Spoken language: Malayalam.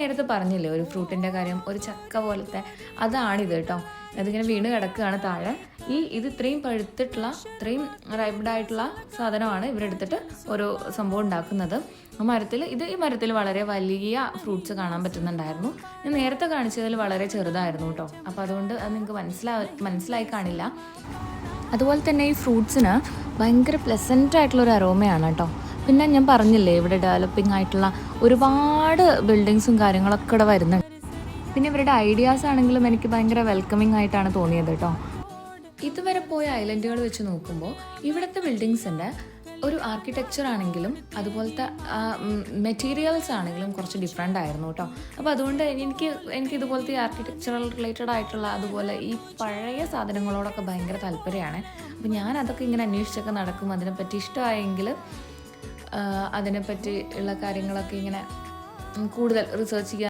നേരത്തെ പറഞ്ഞില്ലേ ഒരു ഫ്രൂട്ടിൻ്റെ കാര്യം, ഒരു ചക്ക പോലത്തെ അതാണിത് കേട്ടോ. അതിങ്ങനെ വീണ് കിടക്കുകയാണ് താഴെ. ഇത് ഇത്രയും പഴുത്തിട്ടുള്ള, ഇത്രയും റൈപ്ഡായിട്ടുള്ള സാധനമാണ് ഇവരെടുത്തിട്ട് ഓരോ സംഭവം ഉണ്ടാക്കുന്നത്. ഈ മരത്തിൽ വളരെ വലിയ ഫ്രൂട്ട്സ് കാണാൻ പറ്റുന്നുണ്ടായിരുന്നു. ഞാൻ നേരത്തെ കാണിച്ചതിൽ വളരെ ചെറുതായിരുന്നു കേട്ടോ. അപ്പോൾ അതുകൊണ്ട് അത് നിങ്ങൾക്ക് മനസ്സിലായി കാണില്ല. അതുപോലെ തന്നെ ഈ ഫ്രൂട്ട്സിന് ഭയങ്കര പ്ലസൻ്റ് ആയിട്ടുള്ളൊരു അരോമയാണ് കേട്ടോ. പിന്നെ ഞാൻ പറഞ്ഞില്ലേ ഇവിടെ ഡെവലപ്പിംഗ് ആയിട്ടുള്ള ഒരുപാട് ബിൽഡിങ്സും കാര്യങ്ങളൊക്കെ ഇവിടെ വരുന്നുണ്ട്. പിന്നെ ഇവരുടെ ഐഡിയാസ് ആണെങ്കിലും എനിക്ക് ഭയങ്കര വെൽക്കമിങ് ആയിട്ടാണ് തോന്നിയത് കേട്ടോ. ഇതുവരെ പോയ ഐലൻഡുകൾ വെച്ച് നോക്കുമ്പോൾ ഇവിടുത്തെ ബിൽഡിങ്സിൻ്റെ ഒരു ആർക്കിടെക്ചർ ആണെങ്കിലും അതുപോലത്തെ മെറ്റീരിയൽസ് ആണെങ്കിലും കുറച്ച് ഡിഫറെൻ്റ് ആയിരുന്നു കേട്ടോ. അപ്പോൾ അതുകൊണ്ട് എനിക്ക് ഇതുപോലത്തെ ഈ ആർക്കിടെക്ചറൽ റിലേറ്റഡ് ആയിട്ടുള്ള അതുപോലെ ഈ പഴയ സാധനങ്ങളോടൊക്കെ ഭയങ്കര താല്പര്യമാണ്. അപ്പോൾ ഞാൻ അതൊക്കെ ഇങ്ങനെ അന്വേഷിച്ചൊക്കെ നടക്കും. അതിനെപ്പറ്റി ഇഷ്ടമായെങ്കിൽ അതിനെപ്പറ്റി ഉള്ള കാര്യങ്ങളൊക്കെ ഇങ്ങനെ കൂടുതൽ റിസർച്ച് ചെയ്യാൻ